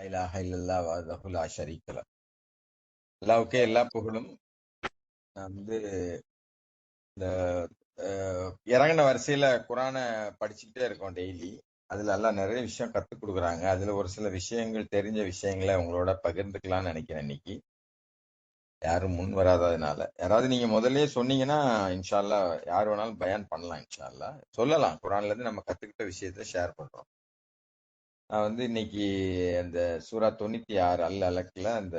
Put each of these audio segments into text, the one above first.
இலாஹ இல்லல்லாஹ் வஹ்தஹு லா ஷரீக்க லஹ். அல்லாஹ்வுக்கே எல்லா புகழும். நான் வந்து இந்த இறங்கின வரிசையில குரானை படிச்சுக்கிட்டே இருக்கோம் டெய்லி. அதுல எல்லாம் நிறைய விஷயம் கத்துக் கொடுக்குறாங்க. அதுல ஒரு சில விஷயங்கள், தெரிஞ்ச விஷயங்களை உங்களோட பகிர்ந்துக்கலாம்னு நினைக்கிறேன் இன்னைக்கு. யாரும் முன் வராததுனால, யாராவது நீங்க முதல்லயே சொன்னீங்கன்னா இன்ஷா அல்லாஹ் யார் வேணாலும் பயான் பண்ணலாம். இன்ஷா அல்லாஹ் சொல்லலாம். குரான்ல இருந்து நம்ம கத்துக்கிட்ட விஷயத்த ஷேர் பண்றோம். நான் வந்து இன்னைக்கு அந்த சூரா 96 அல் அலக்ல அந்த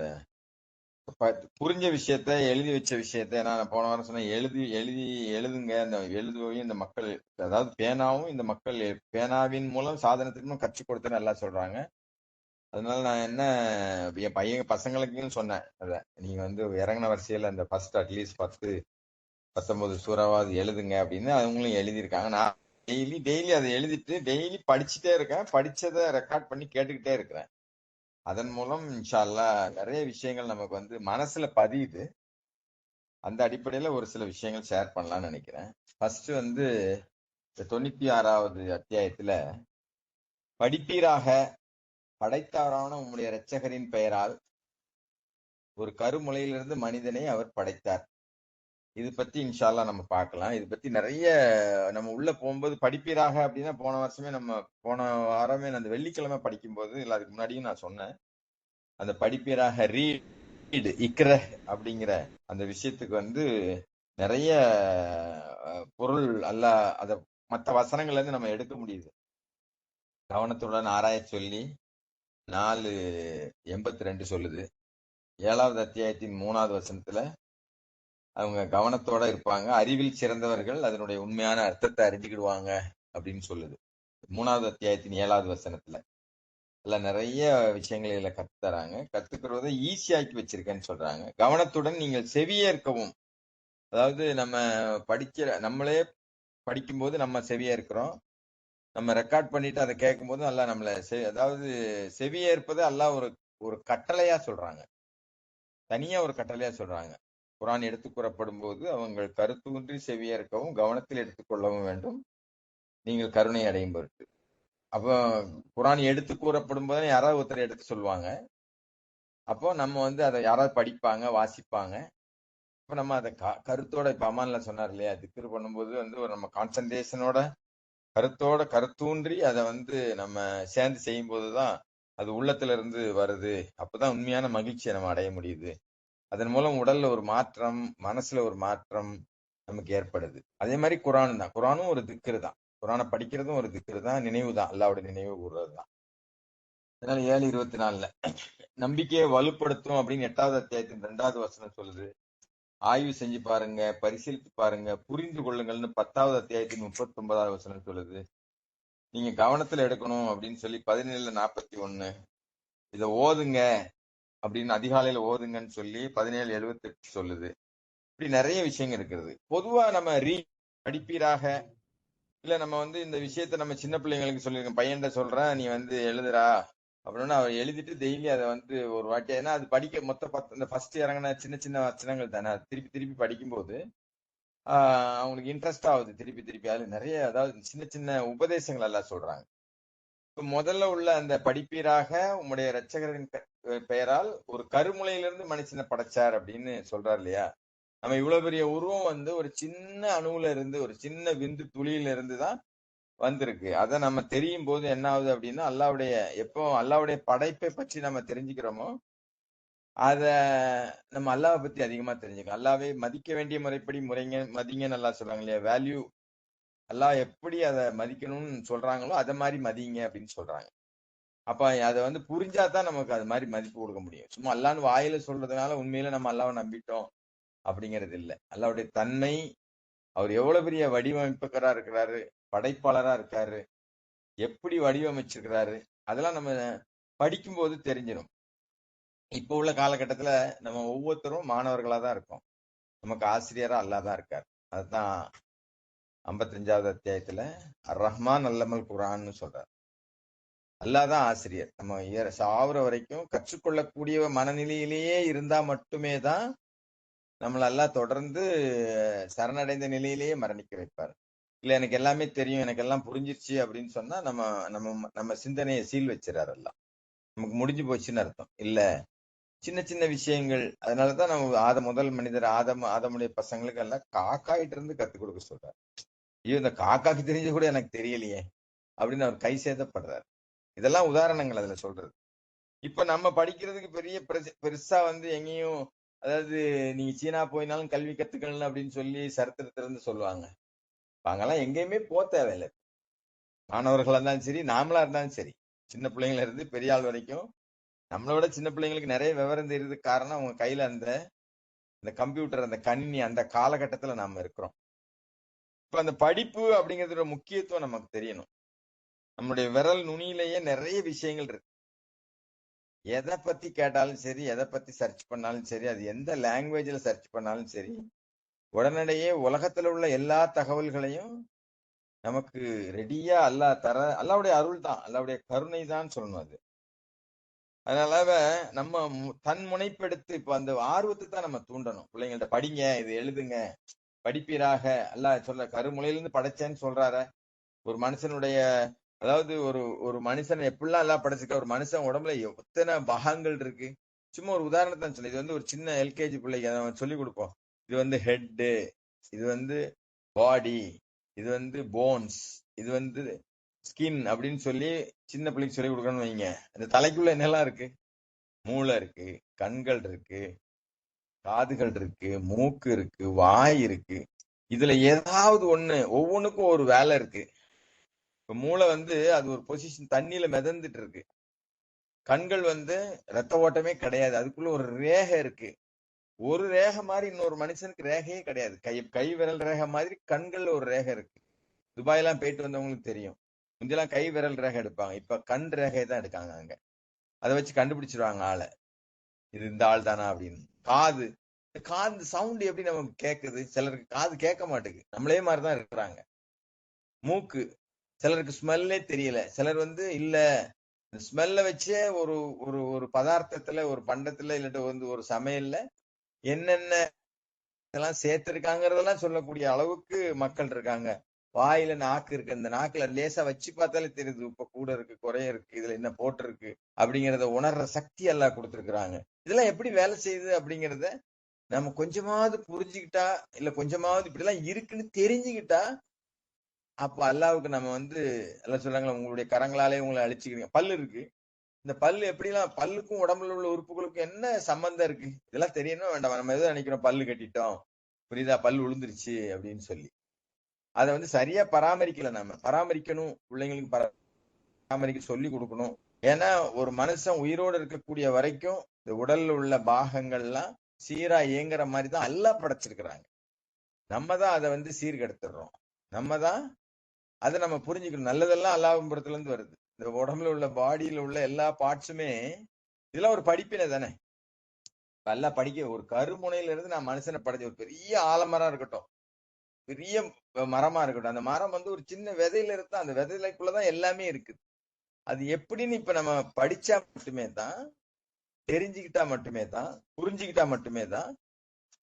புரிஞ்ச விஷயத்த, எழுதி வச்ச விஷயத்த, நான் போன வாரம் சொன்னேன், எழுதுங்க. அந்த எழுதுவையும் இந்த மக்கள், அதாவது பேனாவும் இந்த மக்கள் பேனாவின் மூலம் சாதனத்துக்கு கற்றுக் கொடுத்தேன்னு எல்லாம் சொல்றாங்க. அதனால நான் என்ன, என் பையன் பசங்களுக்கும் சொன்னேன். அத நீங்க வந்து இறங்கின வரிசையில அந்த ஃபர்ஸ்ட் அட்லீஸ்ட் 10-19 சூறாவாவது எழுதுங்க அப்படின்னு அவங்களும் எழுதியிருக்காங்க. நான் டெய்லி அதை எழுதிட்டு டெய்லி படிச்சுட்டே இருக்கேன். படிச்சதை ரெக்கார்ட் பண்ணி கேட்டுக்கிட்டே இருக்கிறேன். அதன் மூலம் இன்ஷா அல்லாஹ் நிறைய விஷயங்கள் நமக்கு வந்து மனசுல பதியுது. அந்த அடிப்படையில ஒரு சில விஷயங்கள் ஷேர் பண்ணலாம்னு நினைக்கிறேன். ஃபர்ஸ்ட் வந்து 96வது அத்தியாயத்துல, படிப்பீராக படைத்தவரான உம்முடைய இரட்சகரின் பெயரால் ஒரு கருமுளையிலிருந்து மனிதனை அவர் படைத்தார். இது பத்தி இன்ஷா அல்லாஹ் நம்ம பார்க்கலாம். இது பத்தி நிறைய நம்ம உள்ள போகும்போது, படிப்பீராக அப்படின்னா போன வாரமே அந்த வெள்ளிக்கிழமை படிக்கும்போது, இல்ல அதுக்கு முன்னாடியும் நான் சொன்னேன், அந்த படிப்பீராக ரீட் இக்ர அப்படிங்கிற அந்த விஷயத்துக்கு வந்து நிறைய பொருள் அல்ல, அத மற்ற வசனங்கள்ல இருந்து நம்ம எடுக்க முடியுது. கவனத்துடன் ஆராய சொல்லி 4:82 சொல்லுது. 7வது அத்தியாயத்தின் 3வது வசனத்துல அவங்க கவனத்தோட இருப்பாங்க, அறிவில் சிறந்தவர்கள் அதனுடைய உண்மையான அர்த்தத்தை அறிஞ்சுக்கிடுவாங்க அப்படின்னு சொல்லுது. 3வது அத்தியாயத்தின் 7வது வசனத்துல எல்லாம் நிறைய விஷயங்களை இதுல கத்து தராங்க. கத்துக்கிறத ஈஸியாக்கி வச்சிருக்கேன்னு சொல்றாங்க. கவனத்துடன் நீங்கள் செவியேற்கவும், அதாவது நம்மளே படிக்கும்போது நம்ம செவியேற்கிறோம். நம்ம ரெக்கார்ட் பண்ணிட்டு அதை கேட்கும் போது அல்லாஹ் நம்மள அதாவது செவியேற்பது அல்லாஹ் ஒரு ஒரு கட்டளையா சொல்றாங்க. தனியா ஒரு கட்டளையா சொல்றாங்க. குரான் எடுத்து கூறப்படும் போது அவங்க கருத்துன்றி செவியேற்கவும் கவனத்தில் எடுத்துக்கொள்ளவும் வேண்டும், நீங்கள் கருணை அடையும் பொருட்டு. அப்போ குரான் எடுத்து கூறப்படும் போது யாராவது ஒருத்தர் எடுத்து சொல்லுவாங்க. அப்போ நம்ம வந்து அதை யாராவது படிப்பாங்க, வாசிப்பாங்க. அப்ப நம்ம அதை கருத்தோட, இப்ப அம்மான்ல சொன்னார் இல்லையா, திக்ர் பண்ணும்போது வந்து ஒரு நம்ம கான்சன்ட்ரேஷனோட கருத்தூன்றி அதை வந்து நம்ம சேர்ந்து செய்யும் போதுதான் அது உள்ளத்துல இருந்து வருது. அப்பதான் உண்மையான மகிழ்ச்சியை நம்ம அடைய முடியுது. அதன் மூலம் உடல்ல ஒரு மாற்றம், மனசுல ஒரு மாற்றம் நமக்கு ஏற்படுது. அதே மாதிரி குரானும் ஒரு திக்ரு தான். குரானை படிக்கிறதும் ஒரு திக்ரு தான், நினைவு தான், அல்லாவோட நினைவு கூறுறதுதான். அதனால 7:24 நம்பிக்கையை வலுப்படுத்தும் அப்படின்னு 8வது அத்தியாயத்தின் 2வது வசனம் சொல்லுது. ஆய்வு செஞ்சு பாருங்க, பரிசீலித்து பாருங்க, புரிந்து கொள்ளுங்கள்னு 10வது அத்தியாயத்தின் 39வது வசனம் சொல்லுது. நீங்க கவனத்துல எடுக்கணும் அப்படின்னு சொல்லி 17:41 இதை ஓதுங்க அப்படின்னு, அதிகாலையில ஓதுங்கன்னு சொல்லி 17:78 சொல்லுது. இப்படி நிறைய விஷயங்கள் இருக்கிறது. பொதுவா நம்ம படிப்பீராக, இல்ல நம்ம வந்து இந்த விஷயத்த நம்ம சின்ன பிள்ளைங்களுக்கு சொல்லியிருக்கோம். பையன்கிட்ட சொல்றேன், நீ வந்து எழுதுறா அப்படின்னு அவர் எழுதிட்டு டெய்லி அதை வந்து ஒரு வாட்டி, ஏன்னா அது படிக்க இந்த ஃபர்ஸ்ட் இறங்கின சின்ன சின்ன வசனங்கள் தானே, அது திருப்பி திருப்பி படிக்கும்போது அவங்களுக்கு இன்ட்ரெஸ்ட் ஆகுது. திருப்பி திருப்பி அதுல நிறைய, அதாவது சின்ன சின்ன உபதேசங்கள் எல்லாம் சொல்றாங்க. இப்ப முதல்ல உள்ள அந்த படிப்பீராக உம்முடைய இரட்சகரின் பெயரால் ஒரு கருமுளையிலிருந்து மனுஷனை படைச்சார் அப்படின்னு சொல்றாரு இல்லையா. நம்ம இவ்வளவு பெரிய உருவம் வந்து ஒரு சின்ன அணுவுல இருந்து, ஒரு சின்ன விந்து துளியில இருந்து தான் வந்திருக்கு. அதை நம்ம தெரியும் போது என்ன ஆகுது அப்படின்னா, எப்போ அல்லாவுடைய படைப்பை பற்றி நம்ம தெரிஞ்சுக்கிறோமோ அத நம்ம அல்லாவை பத்தி அதிகமா தெரிஞ்சுக்கணும். அல்லாவே மதிக்க வேண்டிய முறைப்படி மதிங்கன்னு நல்லா சொல்றாங்க இல்லையா. வேல்யூ, அல்லாஹ் எப்படி அதை மதிக்கணும்னு சொல்றாங்களோ அதை மாதிரி மதிங்க அப்படின்னு சொல்றாங்க. அப்ப அதை வந்து புரிஞ்சாதான் நமக்கு அது மாதிரி மதிப்பு கொடுக்க முடியும். சும்மா அல்லான்னு வாயில சொல்றதுனால உண்மையில நம்ம அல்லாவை நம்பிட்டோம் அப்படிங்கிறது இல்லை. அல்லாவுடைய தன்மை, அவர் எவ்வளவு பெரிய வடிவமைப்புக்கரா இருக்கிறாரு, படைப்பாளரா இருக்காரு, எப்படி வடிவமைச்சிருக்கிறாரு, அதெல்லாம் நம்ம படிக்கும்போது தெரிஞ்சிடும். இப்ப உள்ள காலகட்டத்துல நம்ம ஒவ்வொருத்தரும் மாணவர்களா தான் இருக்கோம். நமக்கு ஆசிரியரா அல்லாஹ் தான் இருக்காரு. அதுதான் 55வது அத்தியாயத்துல அர் ரஹ்மான் அல்லமல் குரான்னு சொல்றாரு. அல்லாஹ் தான் ஆசிரியர். நம்ம சாவுற வரைக்கும் கற்றுக்கொள்ளக்கூடிய மனநிலையிலேயே இருந்தா மட்டுமே தான் நம்மள அல்லாஹ் தொடர்ந்து சரணடைந்த நிலையிலேயே மரணிக்க வைப்பார். இல்ல எனக்கு எல்லாமே தெரியும், எனக்கு எல்லாம் புரிஞ்சிருச்சு அப்படின்னு சொன்னா நம்ம நம்ம நம்ம சிந்தனையை சீல் வச்சிடறாரு அல்லாஹ். நமக்கு முடிஞ்சு போச்சுன்னு அர்த்தம் இல்ல. சின்ன சின்ன விஷயங்கள். அதனாலதான் நம்ம முதல் மனிதர் ஆதமுடைய பசங்களுக்கு எல்லாம் காக்காயிட்டு இருந்து கத்துக் கொடுக்க சொல்றாரு. ஐயோ, இந்த காக்காக்கு தெரிஞ்ச கூட எனக்கு தெரியலையே அப்படின்னு அவர் கை சேதப்படுறாரு. இதெல்லாம் உதாரணங்கள் அதுல சொல்றது. இப்ப நம்ம படிக்கிறதுக்கு பெருசா எங்கேயும், அதாவது நீங்க சீனா போயினாலும் கல்வி கத்துக்கணும் அப்படின்னு சொல்லி சரித்திரத்துல இருந்து சொல்லுவாங்க. அங்கெல்லாம் எங்கேயுமே தேவையில்லை. மாணவர்களா இருந்தாலும் சரி, நாமளா இருந்தாலும் சரி, சின்ன பிள்ளைங்கள இருந்து பெரிய ஆள் வரைக்கும் நம்மளோட சின்ன பிள்ளைங்களுக்கு நிறைய விவரம் தெரியுறதுக்கு காரணம் அவங்க கையில அந்த கம்ப்யூட்டர், அந்த கணினி, அந்த காலகட்டத்துல நாம இருக்கிறோம். இப்ப அந்த படிப்பு அப்படிங்கிறதோட முக்கியத்துவம் நமக்கு தெரியணும். நம்முடைய விரல் நுனியிலேயே நிறைய விஷயங்கள் இருக்கு. எதை பத்தி கேட்டாலும் சரி, எதை பத்தி சர்ச் பண்ணாலும் சரி, அது எந்த லாங்குவேஜ்ல சர்ச் பண்ணாலும் சரி, உடனடியே உலகத்துல உள்ள எல்லா தகவல்களையும் நமக்கு ரெடியா அல்லாவுடைய அருள் தான், அல்லாவுடைய கருணை தான் சொல்லணும் அது. அதனால நம்ம தன் முனைப்பெடுத்து இப்ப அந்த ஆர்வத்தை தான் நம்ம தூண்டணும். பிள்ளைங்கள்ட்ட படிங்க, இது எழுதுங்க, படிப்பீராக. அல்லாஹ் சொல்ற கருமுலையில இருந்து படைச்சேன்னு சொல்றாரு. ஒரு மனுஷனுடைய, அதாவது ஒரு மனுஷன் எப்படிலாம் எல்லாம் படைச்சிருக்க, ஒரு மனுஷன் உடம்புல எத்தனை பாகங்கள் இருக்கு. சும்மா ஒரு உதாரணத்தை சொல்லி, இது ஒரு சின்ன எல்கேஜி பிள்ளைக்கு சொல்லி கொடுப்போம். இது ஹெட்டு, இது பாடி, இது போன்ஸ், இது ஸ்கின் அப்படின்னு சொல்லி சின்ன பிள்ளைக்கு சொல்லி கொடுக்கணும்னு வைங்க. அந்த தலைக்குள்ள என்னெல்லாம் இருக்கு? மூளை இருக்கு, கண்கள் இருக்கு, காதுகள் இருக்கு, மூக்கு இருக்கு, வாய் இருக்கு. இதுல ஏதாவது ஒவ்வொன்றுக்கும் ஒரு வேலை இருக்கு. இப்ப மூளை அது ஒரு பொசிஷன், தண்ணியில மிதந்துட்டு இருக்கு. கண்கள் ரத்த ஓட்டமே கிடையாது, அதுக்குள்ள ஒரு ரேகை இருக்கு. ஒரு ரேகை மாதிரி இன்னொரு மனுஷனுக்கு ரேகையே கிடையாது. கை விரல் ரேகை மாதிரி கண்கள்ல ஒரு ரேகை இருக்கு. துபாய் எல்லாம் போயிட்டு வந்தவங்களுக்கு தெரியும். முந்தெல்லாம் கை விரல் ரேகை எடுப்பாங்க, இப்ப கண் ரேகையை தான் எடுக்காங்க. அங்க அதை வச்சு கண்டுபிடிச்சிருவாங்க ஆளை, இது இந்த ஆள் தானா அப்படின்னு. காது சவுண்ட் எப்படி நமக்கு கேக்குது? சிலருக்கு காது கேட்க மாட்டேங்குது, நம்மளே மாதிரிதான் இருக்கிறாங்க. மூக்கு, சிலருக்கு ஸ்மெல்லே தெரியல. சிலர் இல்ல, ஸ்மெல்ல வச்சே ஒரு ஒரு ஒரு பதார்த்தத்துல, ஒரு பண்டத்துல, இல்லாட்ட ஒரு சமையல்ல என்னென்ன எல்லாம் சேர்த்திருக்காங்கிறதெல்லாம் சொல்லக்கூடிய அளவுக்கு மக்கள் இருக்காங்க. வாயில நாக்கு இருக்கு, அந்த நாக்குல லேசா வச்சு பார்த்தாலே தெரியுது, இப்ப கூட இருக்கு, குறைய இருக்கு, இதுல என்ன போட்டிருக்கு அப்படிங்கறத உணர்ற சக்தி எல்லாம் கொடுத்திருக்கிறாங்க. இதெல்லாம் எப்படி வேலை செய்யுது அப்படிங்கறத நம்ம கொஞ்சமாவது புரிஞ்சுக்கிட்டா, இல்ல கொஞ்சமாவது இப்படி எல்லாம் இருக்குன்னு தெரிஞ்சுக்கிட்டா, அப்ப அல்லாவுக்கு நம்ம எல்லாம் சொல்றாங்களா, உங்களுடைய கரங்களாலே உங்களை அழிச்சுக்கிறீங்க. பல்லு இருக்கு, இந்த பல்லு எப்படிலாம், பல்லுக்கும் உடம்புல உள்ள உறுப்புகளுக்கும் என்ன சம்பந்தம் இருக்கு? இதெல்லாம் தெரியணும் வேண்டாம்? நம்ம எதோ நினைக்கிறோம், பல்லு கட்டிட்டோம், புரியுதா, பல்லு விழுந்துருச்சு அப்படின்னு சொல்லி. அதை சரியா பராமரிக்கல. நம்ம பராமரிக்கணும், பிள்ளைங்களுக்கு பராமரிக்க சொல்லி கொடுக்கணும். ஏன்னா ஒரு மனுஷன் உயிரோடு இருக்கக்கூடிய வரைக்கும் இந்த உடல்ல உள்ள பாகங்கள்லாம் சீரா இயங்குற மாதிரி தான் அல்லாஹ் படைச்சிருக்கிறாங்க. நம்ம தான் அதை சீர்கெடுத்துடுறோம். நம்ம தான் அதை நம்ம புரிஞ்சுக்கணும். நல்லதெல்லாம் அல்லாஹ்வின் புறத்துல இருந்து வருது. இந்த உடம்புல உள்ள பாடியில உள்ள எல்லா பார்ட்ஸுமே இதெல்லாம் ஒரு படிப்பினை தானே. எல்லாம் படிக்க, ஒரு கருமுனையில இருந்து நான் மனுஷனை படைச்ச, ஒரு பெரிய ஆலமரம் இருக்கட்டும், பெரிய மரமா இருக்கட்டும், அந்த மரம் ஒரு சின்ன விதையில இருந்தா, அந்த விதைக்குள்ளதான் எல்லாமே இருக்குது. அது எப்படின்னு இப்ப நம்ம படிச்சா மட்டுமே தான், தெரிஞ்சுக்கிட்டா மட்டுமே தான், புரிஞ்சுக்கிட்டா மட்டுமே தான்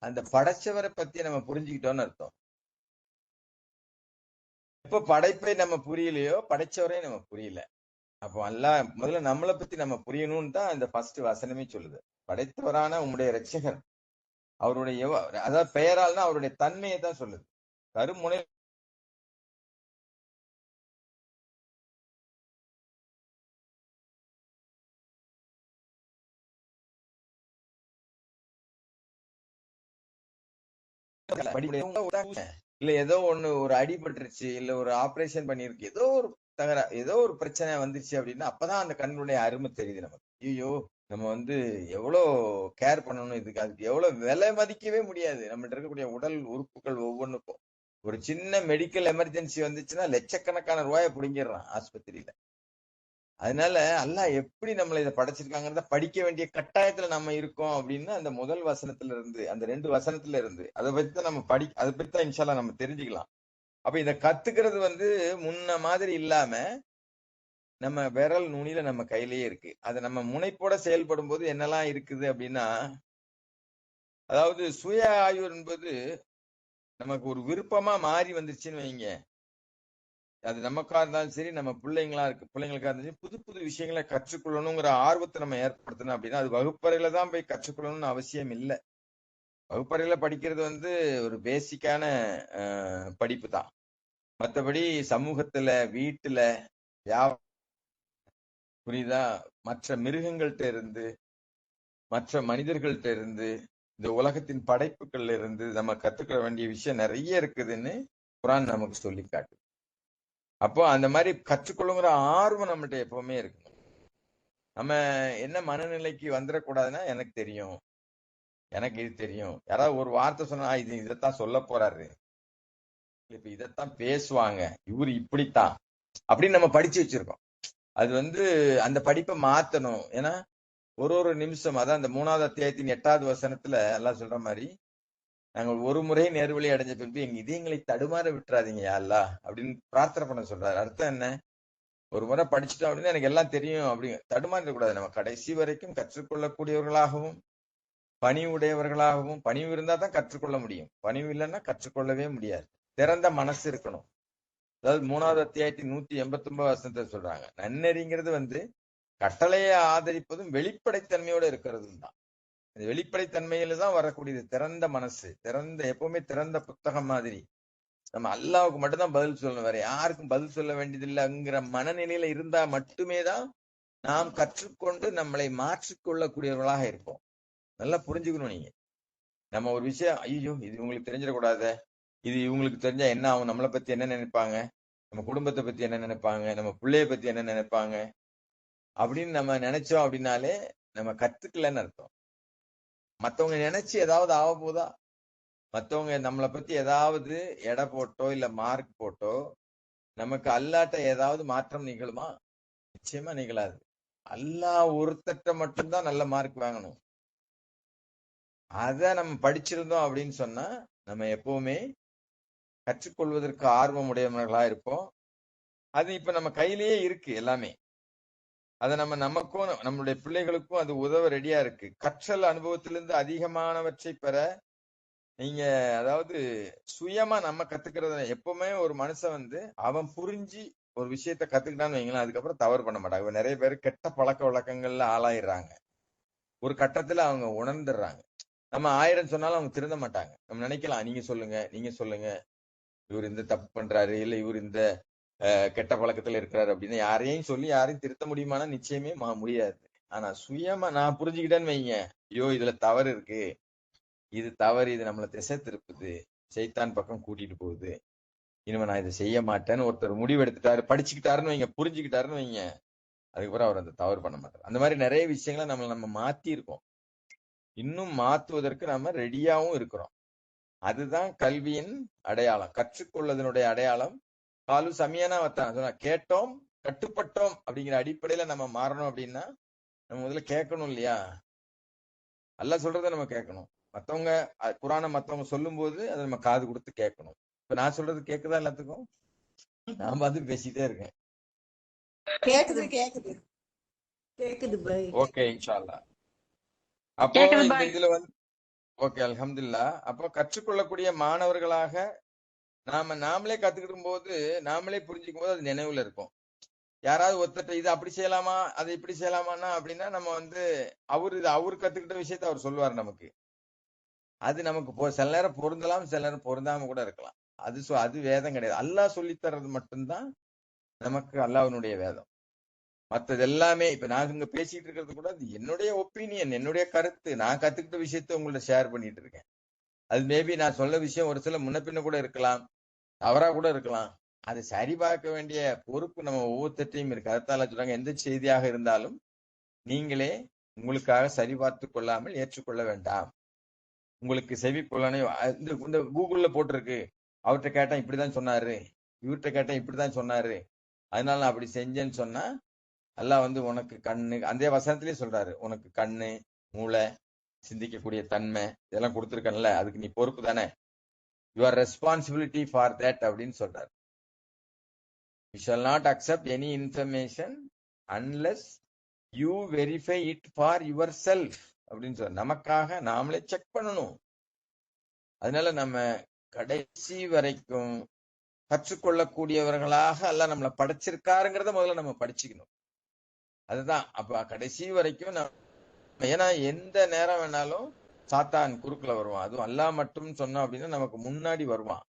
அந்த படைச்சவரை பத்தி நம்ம புரிஞ்சுக்கிட்டோம்னு அர்த்தம். எப்ப படைப்பை நம்ம புரியலையோ, படைச்சவரே நம்ம புரியல. அப்போ அல்லாஹ் முதல்ல நம்மளை பத்தி நம்ம புரியணும்னு தான் இந்த ஃபர்ஸ்ட் வசனமே சொல்லுது. படைத்தவரான உங்களுடைய ரட்சகர், அவருடைய அதாவது பெயரால்னா அவருடைய தன்மையை தான் சொல்லுது. கருமுனை இல்ல ஏதோ ஒரு அடிபட்டுருச்சு, இல்ல ஒரு ஆபரேஷன் பண்ணிருக்கு, ஏதோ ஒரு பிரச்சனை வந்துச்சு அப்படின்னா அப்பதான் அந்த கண்ணுடைய அருமை தெரியுது நமக்கு. ஐயோ, நம்ம எவ்வளவு கேர் பண்ணணும், அதுக்கு எவ்வளவு விலை மதிக்கவே முடியாது. நம்மகிட்ட இருக்கக்கூடிய உடல் உறுப்புகள் ஒவ்வொன்றுக்கும் ஒரு சின்ன மெடிக்கல் எமர்ஜென்சி வந்துச்சுன்னா லட்சக்கணக்கான ரூபாயை பிடிங்கிடுறான் ஆஸ்பத்திரியில. அதனால அல்லாஹ் எப்படி நம்மளை இதை படைச்சிருக்காங்கிறத படிக்க வேண்டிய கட்டாயத்துல நம்ம இருக்கோம் அப்படின்னு அந்த முதல் வசனத்துல இருந்து, அந்த 2 வசனத்துல இருந்து அதை பத்தி தான் நம்ம அதை பத்தி தான் இன்ஷா அல்லாஹ் நம்ம தெரிஞ்சுக்கலாம். அப்ப இதை கத்துக்கிறது முன்ன மாதிரி இல்லாம நம்ம விரல் நுனியில நம்ம கையிலேயே இருக்கு. அதை நம்ம முனைப்போட செயல்படும் போது என்னெல்லாம் இருக்குது அப்படின்னா, அதாவது சுய ஆய்வு என்பது நமக்கு ஒரு விருப்பமா மாறி வந்துருச்சுன்னு வைங்க. அது நமக்கா இருந்தாலும் சரி, நம்ம பிள்ளைங்களுக்கா இருந்தாலும் சரி, புது புது விஷயங்களை கற்றுக்கொள்ளணுங்கிற ஆர்வத்தை நம்ம ஏற்படுத்தணும் அப்படின்னா அது வகுப்பறையில தான் போய் கற்றுக்கொள்ளணும்னு அவசியம் இல்லை. வகுப்பறையில படிக்கிறது ஒரு பேசிக்கான படிப்பு தான். மற்றபடி சமூகத்துல, வீட்டுல, புரியுதா, மற்ற மிருகங்கள்ட்ட இருந்து, மற்ற மனிதர்கள்ட்ட இருந்து, இந்த உலகத்தின் படைப்புகள்ல இருந்து நம்ம கத்துக்க வேண்டிய விஷயம் நிறைய இருக்குதுன்னு குரான் நமக்கு சொல்லி காட்டு. அப்போ அந்த மாதிரி கற்றுக்கொள்ளுங்கிற ஆர்வம் நம்மகிட்ட எப்பவுமே இருக்கணும். நம்ம என்ன மனநிலைக்கு வந்துடக்கூடாதுன்னா, எனக்கு தெரியும், எனக்கு இது தெரியும். யாராவது ஒரு வார்த்தை சொன்னா இதைத்தான் சொல்ல போறாரு, இப்ப இதைத்தான் பேசுவாங்க, இவரு இப்படித்தான் அப்படின்னு நம்ம படிச்சு வச்சிருக்கோம். அது அந்த படிப்பை மாத்தணும். ஏன்னா ஒரு நிமிஷம், அதான் அந்த 3வது அத்தியாயத்தின் 8வது வசனத்துல எல்லாம் சொல்ற மாதிரி, நாங்கள் ஒரு முறை நேர்வழி அடைஞ்ச பின்பு எங்க இதயங்களை தடுமாற விட்டுறாதீங்க யா அல்லாஹ் அப்படின்னு பிரார்த்தனை பண்ண சொல்றாரு. அர்த்தம் என்ன? ஒரு முறை படிச்சுட்டோம் அப்படின்னா எனக்கு எல்லாம் தெரியும் அப்படிங்க தடுமாறிட கூடாது. நம்ம கடைசி வரைக்கும் கற்றுக்கொள்ளக்கூடியவர்களாகவும் பணிவுடையவர்களாகவும், பணிவு இருந்தா தான் கற்றுக்கொள்ள முடியும். பணிவு இல்லைன்னா கற்றுக்கொள்ளவே முடியாது. திறந்த மனசு இருக்கணும். அதாவது 3வது அத்தியாயத்தின் 189 வசனத்தை சொல்றாங்க, நன்னெறிங்கிறது கட்டளையை ஆதரிப்பதும் வெளிப்படைத்தன்மையோட இருக்கிறதும் தான். இந்த வெளிப்படைத்தன்மையில தான் வரக்கூடியது திறந்த மனசு. எப்பவுமே திறந்த புத்தகம் மாதிரி நம்ம அல்லாவுக்கு மட்டும்தான் பதில் சொல்லணும், வேற யாருக்கும் பதில் சொல்ல வேண்டியதில்லைங்கிற மனநிலையில இருந்தா மட்டுமே தான் நாம் கற்றுக்கொண்டு நம்மளை மாற்றிக்கொள்ளக்கூடியவர்களாக இருப்போம். நல்லா புரிஞ்சுக்கணும். நீங்க நம்ம ஒரு விஷயம், ஐயோ இது இவங்களுக்கு தெரிஞ்சிடக்கூடாத, இது இவங்களுக்கு தெரிஞ்சா என்ன ஆகும், நம்மளை பத்தி என்ன நினைப்பாங்க, நம்ம குடும்பத்தை பத்தி என்ன நினைப்பாங்க, நம்ம பிள்ளைய பத்தி என்ன நினைப்பாங்க அப்படின்னு நம்ம நினைச்சோம் அப்படின்னாலே நம்ம கத்துக்கலன்னு அர்த்தம். மத்தவங்க நினைச்சு ஏதாவது ஆக போதா? மத்தவங்க நம்மளை பத்தி ஏதாவது எடை போட்டோ இல்ல மார்க் போட்டோ நமக்கு அல்லாட்ட ஏதாவது மாற்றம் நிகழுமா? நிச்சயமா நிகழாது. அல்லாஹ் ஒருத்தட்ட மட்டும்தான் நல்ல மார்க் வாங்கணும். அத நம்ம படிச்சிருந்தோம் அப்படின்னு சொன்னா நம்ம எப்பவுமே கற்றுக்கொள்வதற்கு ஆர்வம் உடையவர்களா இருப்போம். அது இப்ப நம்ம கையிலேயே இருக்கு எல்லாமே. அதை நமக்கும் நம்மளுடைய பிள்ளைகளுக்கும் அது உதவ ரெடியா இருக்கு. கற்றல் அனுபவத்திலிருந்து அதிகமானவற்றை பெற நீங்க, அதாவது சுயமா நம்ம கத்துக்கிறத, எப்பவுமே ஒரு மனுஷன் அவன் புரிஞ்சு ஒரு விஷயத்த கத்துக்கிட்டான்னு வைங்களேன், அதுக்கப்புறம் தவறு பண்ண மாட்டாங்க. நிறைய பேர் கெட்ட பழக்க வழக்கங்கள்ல ஆளாயிடுறாங்க. ஒரு கட்டத்துல அவங்க உணர்ந்துடுறாங்க. நம்ம 1000 சொன்னாலும் அவங்க திருந்த மாட்டாங்க. நம்ம நினைக்கலாம், நீங்க சொல்லுங்க இவர் இந்த தப்பு பண்றாரு, இல்ல இவர் இந்த கெட்ட பழக்கத்துல இருக்கிறாரு அப்படின்னு யாரையும் சொல்லி யாரையும் திருத்த முடியுமானா நிச்சயமே முடியாது. ஆனா சுயமா நான் புரிஞ்சுக்கிட்டேன்னு வைங்க, ஐயோ இதுல தவறு இருக்கு, இது தவறு, இது நம்மள திசை திருப்புது, சைத்தான் பக்கம் கூட்டிட்டு போகுது, இனிமே நான் இதை செய்ய மாட்டேன்னு ஒருத்தர் முடிவு எடுத்துட்டாரு, படிச்சுக்கிட்டாருன்னு வைங்க, புரிஞ்சுக்கிட்டாருன்னு வைங்க, அதுக்கப்புறம் அவர் அந்த தவறு பண்ண மாட்டார். அந்த மாதிரி நிறைய விஷயங்களை நம்ம மாத்தி இருக்கோம். இன்னும் மாத்துவதற்கு நம்ம ரெடியாவும் இருக்கிறோம். அதுதான் கல்வியின் அடையாளம், கற்றுக்கொள்வதனுடைய அடையாளம். காலு சமியானா சொன்னா, கேட்டோம் கட்டுப்பட்டோம் அப்படிங்கிற அடிப்படையில நம்ம மாறணும் அப்படின்னா நம்ம முதல்ல கேட்கணும் இல்லையா? அல்லாஹ் சொல்றதை நம்ம கேட்கணும். மத்தவங்க குரானை மத்தவங்க சொல்லும் போது அதை நம்ம காது கொடுத்து கேட்கணும். இப்ப நான் சொல்றது கேக்குதா எல்லாத்துக்கும்? நான் பார்த்து பேசிட்டே இருக்கேன். கேக்குது கேக்குது கேக்குது பாய். ஓகே, இன்ஷா அல்லாஹ். அப்போ இந்த இதுல ஓகே, அல்ஹம்துலில்லாஹ். அப்போ கற்றுக்கொள்ளக்கூடிய மாணவர்களாக நாமளே கத்துக்கிடும் போது, நாமளே புரிஞ்சுக்கும் போது அது நினைவுல இருக்கும். யாராவது ஒருத்தட்ட இது அப்படி செய்யலாமா, அது இப்படி செய்யலாமான்னா அப்படின்னா நம்ம அவரு கத்துக்கிட்ட விஷயத்த அவர் சொல்லுவார் நமக்கு. அது நமக்கு சில நேரம் பொருந்தலாம், சில நேரம் பொருந்தாம கூட இருக்கலாம். அது வேதம் கிடையாது. அல்லாஹ் சொல்லி தர்றது மட்டும்தான் நமக்கு அல்லாஹ்வினுடைய வேதம். மற்றது எல்லாமே இப்ப நான் இங்க பேசிட்டு இருக்கிறது கூட என்னுடைய ஒப்பீனியன், என்னுடைய கருத்து, நான் கத்துக்கிட்ட விஷயத்த உங்கள்ட்ட ஷேர் பண்ணிட்டு இருக்கேன். அது மேபி நான் சொல்ல விஷயம் ஒரு சில முன்ன பின்ன கூட இருக்கலாம், தவறா கூட இருக்கலாம். அதை சரி பார்க்க வேண்டிய பொறுப்பு நம்ம ஒவ்வொருத்தையும் இருக்கு. அதைத்தான் சொல்றாங்க, எந்த செய்தியாக இருந்தாலும் நீங்களே உங்களுக்காக சரி பார்த்து கொள்ளாமல் ஏற்றுக்கொள்ள வேண்டாம். உங்களுக்கு செவி கொள்ளனே இந்த கூகுள்ல போட்டிருக்கு, அவர்கிட்ட கேட்டா இப்படிதான் சொன்னாரு, இவர்கிட்ட கேட்டா இப்படிதான் சொன்னாரு, அதனால நான் அப்படி செஞ்சேன்னு சொன்னா அல்லாஹ் உனக்கு கண்ணு, அந்த வசனத்திலேயே சொல்றாரு, உனக்கு கண்ணு, மூளை, சிந்திக்கக்கூடிய தன்மை இதெல்லாம் கொடுத்துருக்கல, அதுக்கு நீ பொறுப்பு தானே, யுவர் ரெஸ்பான்சிபிலிட்டி ஃபார் தட் அப்படின்னு சொல்றாரு. You shawl not accept any information unless you verify it for your self அப்படின்னு சொல்ற. நமக்காக நாமளே செக் பண்ணணும். அதனால நம்ம கடைசி வரைக்கும் கற்றுக்கொள்ளக்கூடியவர்களாக அல்லாஹ் நம்மளை படைச்சிருக்காருங்கிறத முதல்ல நம்ம படிச்சுக்கணும். அதுதான் அப்ப கடைசி வரைக்கும் ஏன்னா எந்த நேரம் வேணாலும் சாத்தான் குறுக்குல வருவான். அதுவும் அல்லாஹ் மட்டும் சொன்னோம் அப்படின்னா நமக்கு முன்னாடி வருவான்.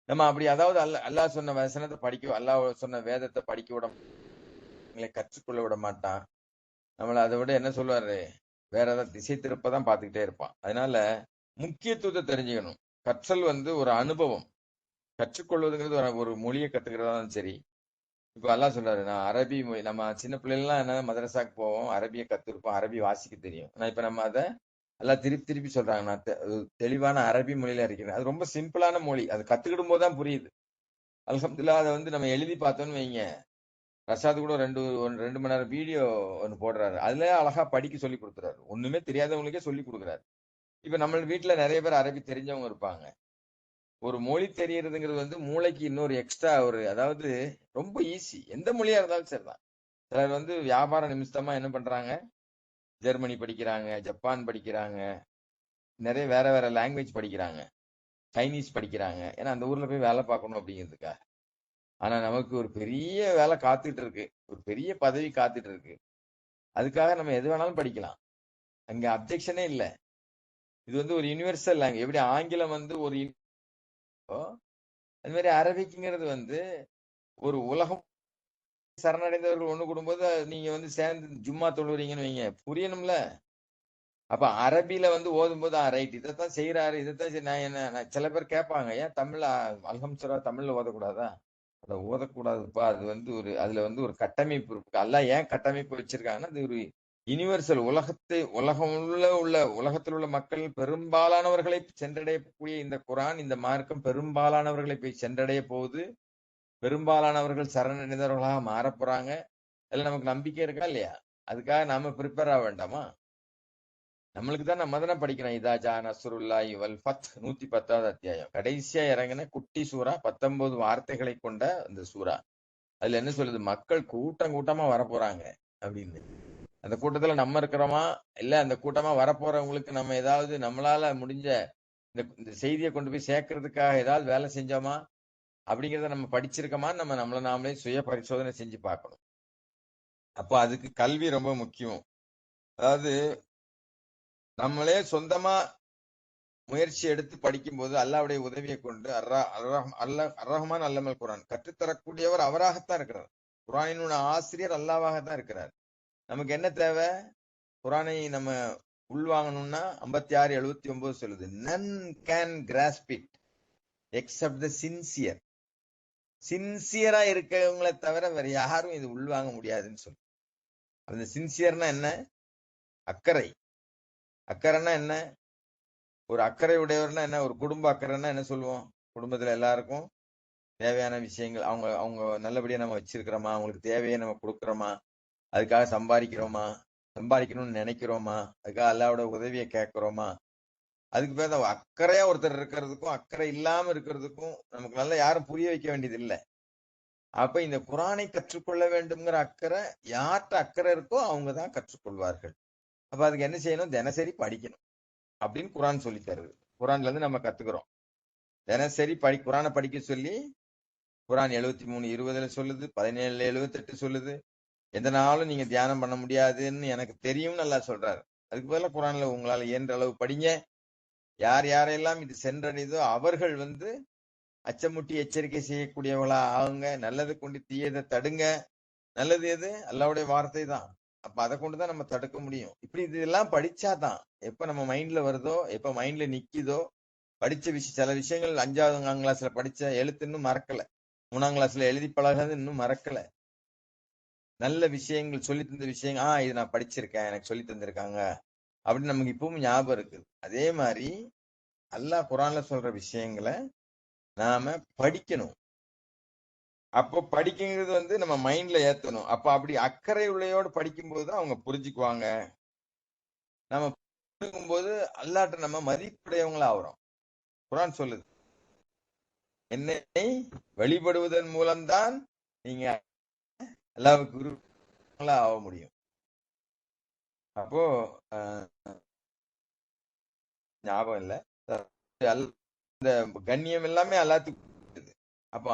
நம்ம அப்படி அதாவது அல்லாஹ் சொன்ன வசனத்தை படிக்க, அல்லாஹ் சொன்ன வேதத்தை படிக்க விட கற்றுக்கொள்ள விட மாட்டான். நம்மள அதை விட என்ன சொல்லுவாரு, வேற ஏதாவது திசை திருப்பதான் பார்த்துக்கிட்டே இருப்பான். அதனால முக்கியத்துவத்தை தெரிஞ்சுக்கணும். கற்றல் ஒரு அனுபவம். கற்றுக்கொள்வதுங்கிறது ஒரு மொழியை கத்துக்கிறதாலும் சரி. இப்ப அல்லாஹ் சொல்றாரு, நான் அரபி மொழி, நம்ம சின்ன பிள்ளைலாம் என்ன மதரசாக்கு போவோம், அரபியை கத்துருப்போம், அரபி வாசிக்க தெரியும். ஆனா இப்ப நம்ம அதை எல்லாம் திருப்பி திருப்பி சொல்றாங்க, நான் தெளிவான அரபி மொழியில இருக்கிறேன். அது ரொம்ப சிம்பிளான மொழி, அது கத்துக்கிடும் போதுதான் புரியுது. அல்ஹம்துலில்லாஹ் அதை நம்ம எழுதி பார்த்தோம்னு வைங்க, ரஷாது கூட ரெண்டு மணி நேரம் வீடியோ ஒன்று போடுறாரு. அதுல அழகா படிக்க சொல்லி கொடுக்குறாரு. ஒண்ணுமே தெரியாதவங்களுக்கே சொல்லி கொடுக்குறாரு. இப்ப நம்ம வீட்டுல நிறைய பேர் அரபி தெரிஞ்சவங்க இருப்பாங்க. ஒரு மொழி தெரியறதுங்கிறது மூளைக்கு இன்னொரு எக்ஸ்ட்ரா அதாவது ரொம்ப ஈஸி. எந்த மொழியா இருந்தாலும் சரிதான். சிலர் வியாபார நிமித்தமா என்ன பண்றாங்க, ஜெர்மனி படிக்கிறாங்க, ஜப்பான் படிக்கிறாங்க, நிறைய வேற வேற லாங்குவேஜ் படிக்கிறாங்க, சைனீஸ் படிக்கிறாங்க. ஏன்னா அந்த ஊர்ல போய் வேலை பார்க்கணும் அப்படிங்கிறதுக்காக. ஆனா நமக்கு ஒரு பெரிய வேலை காத்துட்டு இருக்கு, ஒரு பெரிய பதவி காத்துட்டு இருக்கு. அதுக்காக நம்ம எது வேணாலும் படிக்கலாம். அங்க அப்ஜெக்ஷனே இல்லை. இது ஒரு யுனிவர்சல் லாங்குவேஜ். எப்படி ஆங்கிலம் ஒரு அது மாதிரி அரபிக்குங்கிறது ஒரு உலகம் சரணடைந்தவர்கள் ஒண்ணு கூடும்போது நீங்க சேர்ந்து ஜும்மா தொழுறீங்கன்னு வைங்க, புரியணும்ல. அப்ப அரபில ஓதும் போது ரைட், இதைத்தான் செய்யறாரு, இதைத்தான் நான் என்ன சில பேர் கேட்பாங்க, ஏன் தமிழ்ல அல்ஹம்துலில்லாஹ் தமிழ்ல ஓதக்கூடாதா? அதை ஓதக்கூடாதுப்பா. அது அதுல ஒரு கட்டமைப்பு இருக்கு. அல்லாஹ் ஏன் கட்டமைப்பு வச்சிருக்காங்கன்னா, அது ஒரு யுனிவர்சல். உலகத்தில் உள்ள மக்கள் பெரும்பாலானவர்களை சென்றடையக்கூடிய இந்த குரான், இந்த மார்க்கம் பெரும்பாலானவர்களை போய் சென்றடைய போகுது. பெரும்பாலானவர்கள் சரணடைந்தவர்களாக மாற போறாங்க. அதுல நமக்கு நம்பிக்கை இருக்கா இல்லையா? அதுக்காக நாம ப்ரிப்பேர் ஆக வேண்டாமா? நம்மளுக்கு தான் நம்ம தானே படிக்கிறோம். இதா ஜா நஸ்ருல்லாஹி வல் ஃபத் 110வது அத்தியாயம், கடைசியா இறங்கின குட்டி சூரா, 19 வார்த்தைகளை கொண்ட அந்த சூரா. அதுல என்ன சொல்லுது, மக்கள் கூட்டம் கூட்டமா வரப்போறாங்க அப்படின்னு. அந்த கூட்டத்துல நம்ம இருக்கிறோமா, இல்ல அந்த கூட்டமா வரப்போறவங்களுக்கு நம்ம ஏதாவது நம்மளால முடிஞ்ச இந்த செய்தியை கொண்டு போய் சேர்க்கறதுக்காக ஏதாவது வேலை செஞ்சோமா அப்படிங்கிறத நம்ம படிச்சிருக்கோமா, நம்ம நம்மளை நாமளே சுய பரிசோதனை செஞ்சு பார்க்கணும். அப்போ அதுக்கு கல்வி ரொம்ப முக்கியம். அதாவது நம்மளே சொந்தமா முயற்சி எடுத்து படிக்கும் போது அல்லாஹ்வுடைய உதவியை கொண்டு அர்-ரஹ்மான் அல்லமல் குரான், கற்றுத்தரக்கூடியவர் அவராகத்தான் இருக்கிறார். குரானினுடைய ஆசிரியர் அல்லாஹ்வாகத்தான் இருக்கிறார். நமக்கு என்ன தேவை? குரானை நம்ம உள்வாங்கணும்னா 56:79 சொல்லுது, none can grasp it except the sincere. சின்சியரா இருக்கவங்களை தவிர வேற யாரும் இது உள்வாங்க முடியாதுன்னு சொல்லு. அந்த சின்சியர்னா என்ன? அக்கறை. அக்கறைன்னா என்ன? ஒரு அக்கறை உடையவர்னா என்ன? ஒரு குடும்ப அக்கறைன்னா என்ன சொல்லுவோம்? குடும்பத்துல எல்லாருக்கும் தேவையான விஷயங்கள் அவங்க அவங்க நல்லபடியா நம்ம வச்சிருக்கிறோமா, அவங்களுக்கு தேவையை நம்ம கொடுக்குறோமா, அதுக்காக சம்பாதிக்கிறோமா, சம்பாதிக்கணும்னு நினைக்கிறோமா, அதுக்காக அல்லாஹ்வோட உதவியை கேட்கிறோமா, அதுக்கு பேர் தான் அக்கறையா ஒருத்தர் இருக்கிறதுக்கும் அக்கறை இல்லாம இருக்கிறதுக்கும் நமக்கு நல்லா யாரும் புரிய வைக்க வேண்டியது இல்லை. அப்ப இந்த குரானை கற்றுக்கொள்ள வேண்டும்ங்கிற அக்கறை யார்கிட்ட அக்கறை இருக்கோ அவங்க தான் கற்றுக்கொள்வார்கள். அப்ப அதுக்கு என்ன செய்யணும்? தினசரி படிக்கணும் அப்படின்னு குரான் சொல்லி தருது. குரான்ல இருந்து நம்ம கத்துக்கிறோம். தினசரி குரானை படிக்க சொல்லி குரான் 73:20 சொல்லுது, 17:78 சொல்லுது. எந்த நாளும் நீங்க தியானம் பண்ண முடியாதுன்னு எனக்கு தெரியும் நல்லா சொல்றாரு. அதுக்கு பதிலா குரான்ல உங்களால இயன்ற அளவு படிங்க. யார் யாரெல்லாம் இது சென்றடைதோ அவர்கள் அச்சமுட்டி எச்சரிக்கை செய்யக்கூடியவங்களா ஆகுங்க. நல்லதை கொண்டு தீயதை தடுங்க. நல்லது எது? அல்லாஹ்வுடைய வார்த்தை தான். அப்ப அதை கொண்டுதான் நம்ம தடுக்க முடியும். இப்படி இதெல்லாம் படிச்சாதான் எப்ப நம்ம மைண்ட்ல வருதோ, எப்ப மைண்ட்ல நிக்குதோ, படிச்ச சில விஷயங்கள் 5ஆம் கிளாஸ்ல படிச்ச எழுத்து இன்னும் மறக்கல, 3ஆம் கிளாஸ்ல எழுதி பழகிறது இன்னும் மறக்கல. நல்ல விஷயங்கள் சொல்லி தந்த விஷயங்கள், இது நான் படிச்சிருக்கேன், எனக்கு சொல்லி தந்திருக்காங்க அப்படின்னு நமக்கு இப்பவும் ஞாபகம் இருக்குது. அதே மாதிரி அல்லாஹ் குரான்ல சொல்ற விஷயங்களை நாம படிக்கணும். அப்போ படிக்கிறது நம்ம மைண்ட்ல ஏத்தணும். அப்ப அப்படி அக்கறை உள்ளையோடு படிக்கும்போது தான் அவங்க புரிஞ்சுக்குவாங்க. நம்ம புரிஞ்சுக்கும்போது அல்லாஹ்ட்ட நம்ம மதிப்புடையவங்களா ஆகிறோம். குரான் சொல்லுது, என்னை வழிபடுவதன் மூலம்தான் நீங்க அல்லாஹ்வுக்கு விருப்பங்களா ஆக முடியும். அப்போ ஞாபகம் இல்ல, இந்த கண்ணியம் எல்லாமே அல்லாஹ்வுக்கு அப்ப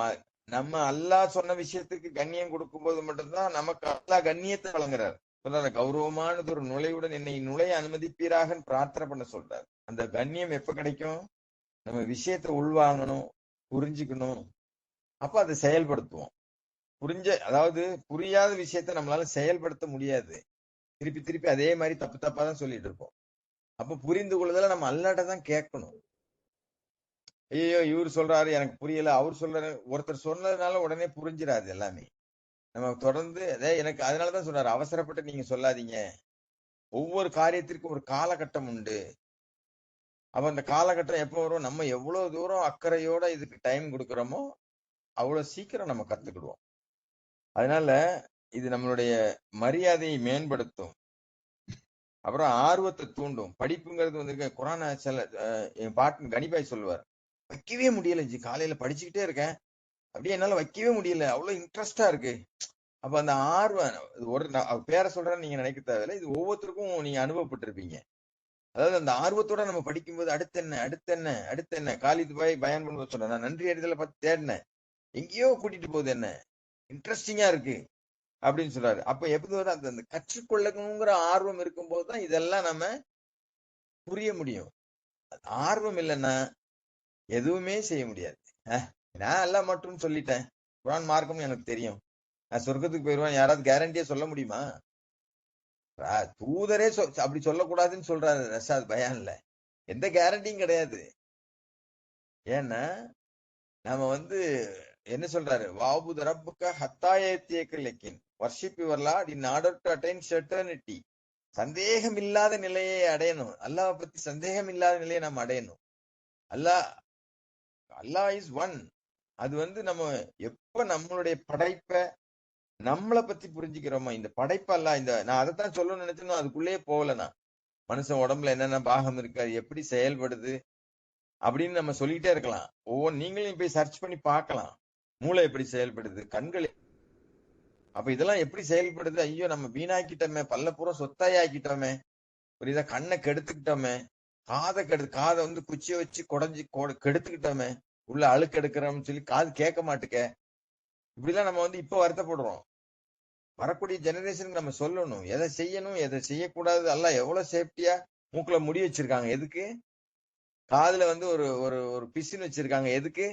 நம்ம அல்லாஹ் சொன்ன விஷயத்துக்கு கண்ணியம் கொடுக்கும்போது மட்டும்தான் நமக்கு அல்லாஹ் கண்ணியத்தை வழங்குறாரு. சொல்றாரு, கௌரவமானது ஒரு நுழைவுடன் என்னை நுழைய அனுமதிப்பீராக பிரார்த்தனை பண்ண சொல்றாரு. அந்த கண்ணியம் எப்ப கிடைக்கும்? நம்ம விஷயத்தை உள்வாங்கணும், புரிஞ்சுக்கணும், அப்ப அதை செயல்படுத்துவோம். அதாவது புரியாத விஷயத்த நம்மளால செயல்படுத்த முடியாது. திருப்பி திருப்பி அதே மாதிரி தப்பு தப்பா தான் சொல்லிட்டு இருப்போம். அப்ப புரிந்து கொள்ளுதல நம்ம அல்லாட்ட தான் கேட்கணும். ஐயோ இவர் சொல்றாரு எனக்கு புரியல, அவர் சொல்றாரு, ஒருத்தர் சொன்னதுனால உடனே புரிஞ்சிடாது எல்லாமே. நம்ம தொடர்ந்து எனக்கு அதனாலதான் சொல்றாரு, அவசரப்பட்டு நீங்க சொல்லாதீங்க. ஒவ்வொரு காரியத்திற்கும் ஒரு காலகட்டம் உண்டு. அப்ப அந்த காலகட்டம் எப்ப வரும்? நம்ம எவ்வளவு தூரம் அக்கறையோட இதுக்கு டைம் கொடுக்கறோமோ அவ்வளவு சீக்கிரம் நம்ம கத்துக்கிடுவோம். அதனால இது நம்மளுடைய மரியாதையை மேம்படுத்தும். அப்புறம் ஆர்வத்தை தூண்டும். படிப்புங்கிறது வந்து குரான என் பாட்டு கணிப்பாய் சொல்லுவார், வைக்கவே முடியல ஜி, காலையில படிச்சுக்கிட்டே இருக்கேன், அப்படியே என்னால வைக்கவே முடியல, அவ்வளவு இன்ட்ரெஸ்டா இருக்கு. அப்ப அந்த ஆர்வம் பேரை சொல்றேன்னு நீங்க நினைக்க தேவையில்லை, இது ஒவ்வொருத்தருக்கும் நீங்க அனுபவப்பட்டிருப்பீங்க. அதாவது அந்த ஆர்வத்தோட நம்ம படிக்கும்போது அடுத்து என்ன அடுத்து என்ன அடுத்து என்ன, காலித் பாய் பயான் பண்ணும்போது சொன்னேன், நான் நன்றி அறிதலை பார்த்து தேடினேன், எங்கேயோ கூட்டிட்டு போகுது, என்ன இன்ட்ரெஸ்டிங்கா இருக்கு அப்படின்னு சொல்றாரு. அப்ப எப்படி வரும்? அந்த கற்றுக்கொள்ளணுங்கிற ஆர்வம் இருக்கும்போது தான் இதெல்லாம் நம்ம புரிய முடியும். ஆர்வம் இல்லைன்னா எதுவுமே செய்ய முடியாது. நான் எல்லாம் மட்டும் சொல்லிட்டேன், குரான் மார்க்கம் எனக்கு தெரியும், நான் சொர்க்கத்துக்கு போயிடுவேன், யாராவது கேரண்டியா சொல்ல முடியுமா? தூதரே அப்படி சொல்லக்கூடாதுன்னு சொல்றாரு ரஷாத் பயான்ல. எந்த கேரண்டியும் கிடையாது. ஏன்னா நாம என்ன சொல்றாரு, வாபுத ரப்புக்க ஹத்தாயத்தியக்கலக்கின் worship your lord in order to attain certainty. சந்தேகம் இல்லாத நிலையை அடையணும். அல்லாஹ் பத்தி சந்தேகம் இல்லாத நிலையை நம்ம அடையணும். அல்லாஹ் இஸ் ஒன். அது நம்ம எப்ப நம்மளுடைய படைப்பை நம்மளை பத்தி புரிஞ்சுக்கிறோமா, இந்த படைப்பெல்லாம் நான் அதைத்தான் சொல்ல நினைச்சேன், அதுக்குள்ளேயே போகலனா மனுஷன் உடம்புல என்னென்ன பாகம் இருக்கு, அது எப்படி செயல்படுது அப்படின்னு நம்ம சொல்லிட்டே இருக்கலாம். நீங்களும் போய் சர்ச் பண்ணி பார்க்கலாம், மூளை எப்படி செயல்படுது, கண்கள் அப்ப இதெல்லாம் எப்படி செயல்படுது. ஐயோ நம்ம வீணாக்கிட்டோமே, பல்ல பூரா சொத்தாயாக்கிட்டோமே, புரியுதா, கண்ணை கெடுத்துக்கிட்டோமே, காதை குச்சியை வச்சு குடஞ்சி கெடுத்துக்கிட்டோமே, உள்ள அழுக்கு எடுக்கிறோம்னு சொல்லி காது கேட்க மாட்டுக்க, இப்படிலாம் நம்ம இப்ப வருத்தப்படுறோம். வரக்கூடிய ஜெனரேஷனுக்கு நம்ம சொல்லணும், எதை செய்யணும் எதை செய்யக்கூடாது. எல்லாம் எவ்வளவு சேஃப்டியா மூக்குல முடி வச்சிருக்காங்க, எதுக்கு? காதுல ஒரு ஒரு ஒரு பிசின் வச்சிருக்காங்க, எதுக்கு?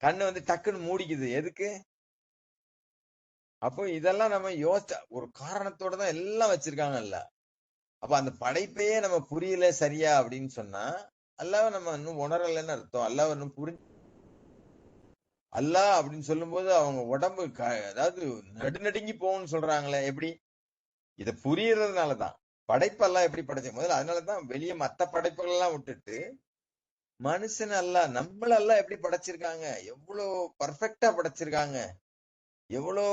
கண்ணு டக்குன்னு மூடிக்குது, எதுக்கு? அப்போ இதெல்லாம் நம்ம யோசிச்ச ஒரு காரணத்தோட தான் எல்லாம் வச்சிருக்காங்கல்ல. அப்ப அந்த படைப்பையே நம்ம புரியல சரியா அப்படின்னு சொன்னா அல்லாஹ் நம்ம இன்னும் உணரலன்னு அர்த்தம். அல்லாஹ் இன்னும் அல்லாஹ் அப்படின்னு சொல்லும் போது அவங்க உடம்பு அதாவது நடுநடுங்கி போகும்னு சொல்றாங்களே, எப்படி? இத புரியறதுனாலதான். படைப்பெல்லாம் எப்படி படைச்ச முதல்ல, அதனாலதான் வெளியே மத்த படைப்புகள் எல்லாம் விட்டுட்டு மனுஷன் நம்மள எப்படி படைச்சிருக்காங்க, எவ்வளவு பர்ஃபெக்டா படைச்சிருக்காங்க, எவ்வளோ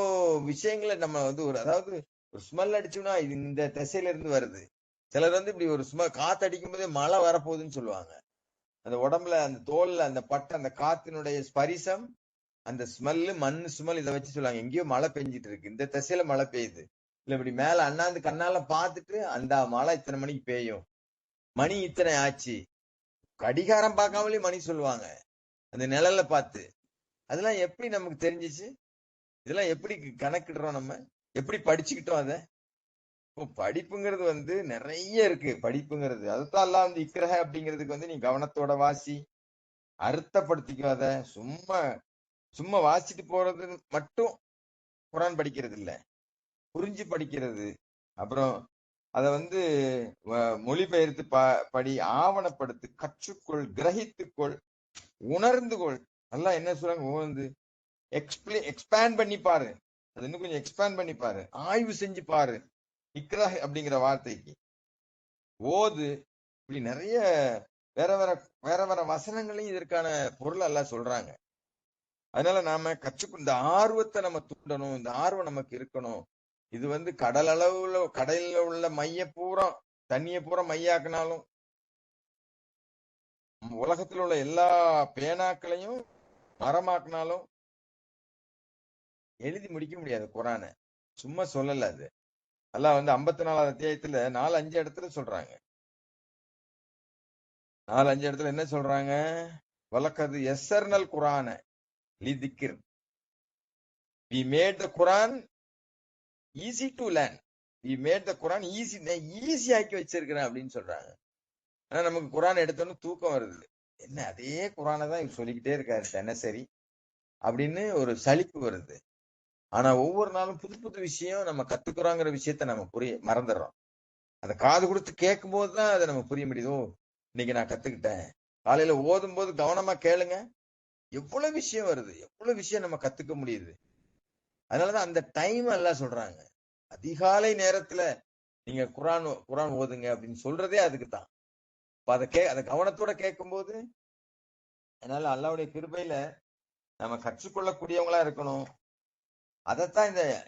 விஷயங்களை நம்ம அதாவது ஒரு ஸ்மெல் அடிச்சோம்னா இது இந்த திசையில இருந்து வருது. சிலர் இப்படி ஒரு காத்து அடிக்கும் போதே மழை வரப்போகுதுன்னு சொல்லுவாங்க. அந்த உடம்புல அந்த தோல்ல அந்த பட்டை அந்த காத்தினுடைய ஸ்பரிசம், அந்த ஸ்மெல்லு, மண் ஸ்மெல், இதை வச்சு சொல்லுவாங்க எங்கேயோ மழை பெஞ்சிட்டு இருக்கு, இந்த திசையில மழை பெய்யுது. இல்ல இப்படி மேல அண்ணாந்து கண்ணால பார்த்துட்டு அந்த மழை இத்தனை மணிக்கு பெய்யும், மணி இத்தனை ஆச்சு, கடிகாரம் பார்க்காமலே மணி சொல்லுவாங்க அந்த நிழல்ல பார்த்து. அதெல்லாம் எப்படி நமக்கு தெரிஞ்சிச்சு? இதெல்லாம் எப்படி கணக்கிடுறோம், நம்ம எப்படி படிச்சுக்கிட்டோம் அதை? இப்போ படிப்புங்கிறது நிறைய இருக்கு. படிப்புங்கிறது அதுதான் எல்லாம் இக்கிரஹ அப்படிங்கிறதுக்கு நீ கவனத்தோட வாசி, அர்த்தப்படுத்திக்காத. சும்மா சும்மா வாசிட்டு போறது மட்டும் குரான் படிக்கிறது இல்ல, புரிஞ்சு படிக்கிறது. அப்புறம் அத மொழிபெயர்த்து படி, ஆவணப்படுத்து, கற்றுக்கொள், கிரகித்துக்கொள், உணர்ந்து கொள். நல்லா என்ன சொல்றாங்க, எக்ஸ்பேண்ட் பண்ணி பாரு, அது இன்னும் கொஞ்சம் எக்ஸ்பேண்ட் பண்ணி பாரு, ஆய்வு செஞ்சு பாரு. இக்ரா அப்படிங்கிற வார்த்தைக்கு ஓது, இப்படி நிறைய வேற வேற வேற வேற வசனங்களையும் இதற்கான பொருள் எல்லாம் சொல்றாங்க. அதனால நாம இந்த ஆர்வத்தை நம்ம தூண்டணும், இந்த ஆர்வம் நமக்கு இருக்கணும். இது கடல் அளவுல கடல்ல உள்ள மைய பூரா தண்ணிய பூரா மையாக்குனாலும் உலகத்தில் உள்ள எல்லா பேனாக்களையும் மரமாக்குனாலும் எழுதி முடிக்க முடியாது குரான. சும்மா சொல்லல, அது அல்லாஹ் 54வது அத்தியாயத்துல 4-5 இடத்துல சொல்றாங்க. 4-5 இடத்துல என்ன சொல்றாங்க, வலக்கது எஸ்ஸர்னல் குரான, லிதிக்ர். we made the Quran easy to learn. we made the Quran easy ஆக்கி வச்சிருக்கிறேன் அப்படின்னு சொல்றாங்க. ஆனா நமக்கு குரான் எடுத்தோன்னு தூக்கம் வருது. என்ன அதே குரானை தான் இவர் சொல்லிக்கிட்டே இருக்காரு தினசரி அப்படின்னு ஒரு சலிப்பு வருது. ஆனா ஒவ்வொரு நாளும் புது புது விஷயம் நம்ம கத்துக்கிறோங்கிற விஷயத்த நம்ம மறந்துடுறோம். அதை காது கொடுத்து கேட்கும் போதுதான் அதை நம்ம புரிய முடியுது. ஓ, இன்னைக்கு நான் கத்துக்கிட்டேன். காலையில ஓதும் போது கவனமா கேளுங்க, எவ்வளவு விஷயம் வருது, எவ்வளவு விஷயம் நம்ம கத்துக்க முடியுது. அதனாலதான் அந்த டைம் எல்லாம் சொல்றாங்க, அதிகாலை நேரத்துல நீங்க குரான் ஓதுங்க அப்படின்னு சொல்றதே அதுக்குதான். அதை கவனத்தோட கேட்கும் போது, அதனால அல்லாஹ்வுடைய கிருபையில நம்ம கற்றுக்கொள்ளக்கூடியவங்களா இருக்கணும். அதைத்தான்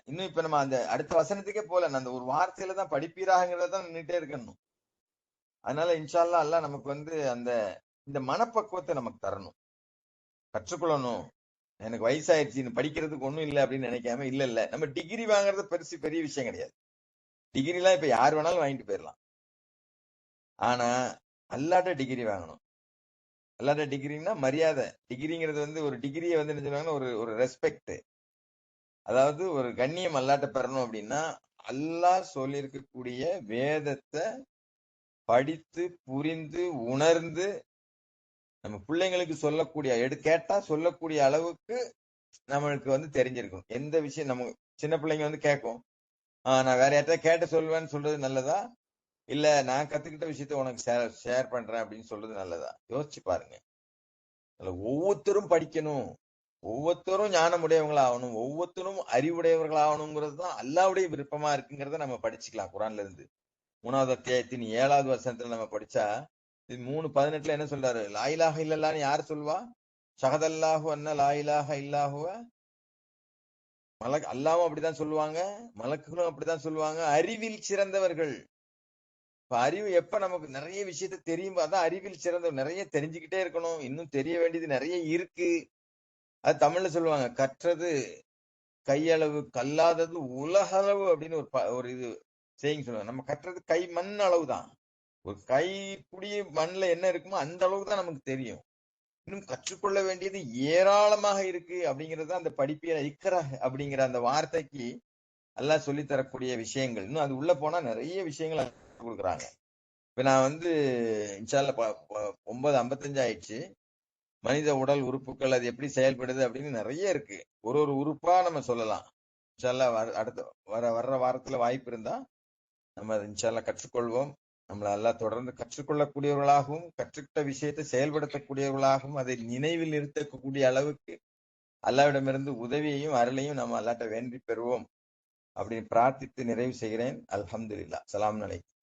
இன்னும் இப்ப நம்ம அந்த அடுத்த வசனத்துக்கே போல, அந்த ஒரு வார்த்தையில தான் படிப்பீராங்கிறதான் நின்றுட்டே இருக்கணும். அதனால இன்ஷா அல்லாஹ் அல்லாஹ் நமக்கு இந்த மனப்பக்குவத்தை நமக்கு தரணும். கற்றுக்கொள்ளணும். எனக்கு வயசாயிருச்சு, படிக்கிறதுக்கு ஒண்ணும் இல்லை அப்படின்னு நினைக்காம, இல்ல நம்ம டிகிரி வாங்குறது பெரிய விஷயம் கிடையாது. டிகிரி எல்லாம் இப்ப யார் வேணாலும் வாங்கிட்டு போயிடலாம். ஆனா அல்லாட்ட டிகிரி வாங்கணும். அல்லாட்ட டிகிரின்னா மரியாதை. டிகிரிங்கிறது ஒரு டிகிரியை என்ன சொல்லுவாங்கன்னா ஒரு ரெஸ்பெக்ட், அதாவது ஒரு கண்ணியம் அல்லாட்ட பெறணும். அப்படின்னா அல்லாஹ் சொல்லியிருக்கக்கூடிய வேதத்தை படித்து புரிந்து உணர்ந்து நம்ம பிள்ளைங்களுக்கு கேட்டா சொல்லக்கூடிய அளவுக்கு நம்மளுக்கு தெரிஞ்சிருக்கும். எந்த விஷயம் நம்ம சின்ன பிள்ளைங்க கேட்கும், நான் வேற யார்ட்ட கேட்டு சொல்லுவேன்னு சொல்றது நல்லதா, இல்ல நான் கத்துக்கிட்ட விஷயத்த உனக்கு ஷேர் பண்றேன் அப்படின்னு சொல்றது நல்லதா? யோசிச்சு பாருங்க. ஒவ்வொருத்தரும் படிக்கணும், ஒவ்வொருத்தரும் ஞானமுடையவங்களா ஆகணும், ஒவ்வொருத்தரும் அறிவுடையவர்களா ஆகணுங்கிறது தான் அல்லாஹ்வுடைய விருப்பமா இருக்குங்கிறத நம்ம படிச்சுக்கலாம். குரான்ல இருந்து 3வது அத்தியாயத்தின் 7வது வசனத்துல நம்ம படிச்சா 3:18 என்ன சொல்றாரு? லா இலாஹ இல்லல்லாஹ்னு யார் சொல்வா? ஷஹதல்லாஹு அன்ன லா இலாஹ இல்லாஹுவ. அல்லாஹ்வும் அப்படிதான் சொல்லுவாங்க, மலக்குகளும் அப்படிதான் சொல்லுவாங்க. அறிவில் சிறந்தவர்கள். இப்ப அறிவு எப்ப நமக்கு நிறைய விஷயத்த தெரியும், அதான் அறிவில் சிறந்தவர். நிறைய தெரிஞ்சுக்கிட்டே இருக்கணும், இன்னும் தெரிய வேண்டியது நிறைய இருக்கு. அது தமிழ்ல சொல்லுவாங்க, கற்றது கையளவு கல்லாதது உலகளவு அப்படின்னு ஒரு இது செய்யுங்க சொல்லுவாங்க. நம்ம கற்றது மண் அளவு தான். ஒரு கைப்பிடி மண்ணுல என்ன இருக்குமோ அந்த அளவுக்கு தான் நமக்கு தெரியும். இன்னும் கற்றுக்கொள்ள வேண்டியது ஏராளமாக இருக்கு அப்படிங்கிறது அந்த படிப்பியல். இக்ரா அப்படிங்கிற அந்த வார்த்தைக்கு எல்லாம் சொல்லி தரக்கூடிய விஷயங்கள், இன்னும் அது உள்ள போனா நிறைய விஷயங்கள் கொடுக்குறாங்க. இப்ப நான் இன்ஷா அல்லாஹ் 9:55 ஆயிடுச்சு. மனித உடல் உறுப்புகள் அது எப்படி செயல்படுது அப்படின்னு நிறைய இருக்கு. ஒரு உறுப்பா நம்ம சொல்லலாம். இன்ஷா அல்லாஹ் அடுத்த வர்ற வாரத்துல வாய்ப்பு இருந்தா நம்ம இன்ஷா அல்லாஹ் கற்றுக்கொள்வோம். நம்மள எல்லாம் தொடர்ந்து கற்றுக்கொள்ளக்கூடியவர்களாகவும், கற்றுக்கிட்ட விஷயத்தை செயல்படுத்தக்கூடியவர்களாகவும், அதை நினைவில் நிறுத்தக்கூடிய அளவுக்கு அல்லாஹ்விடமிருந்து உதவியையும் அருளையும் நம்ம அல்லாஹ்ட்ட வேண்டி பெறுவோம் அப்படின்னு பிரார்த்தித்து நிறைவு செய்கிறேன். அல்ஹம்துலில்லாஹ். ஸலாம் அலைக்கும்.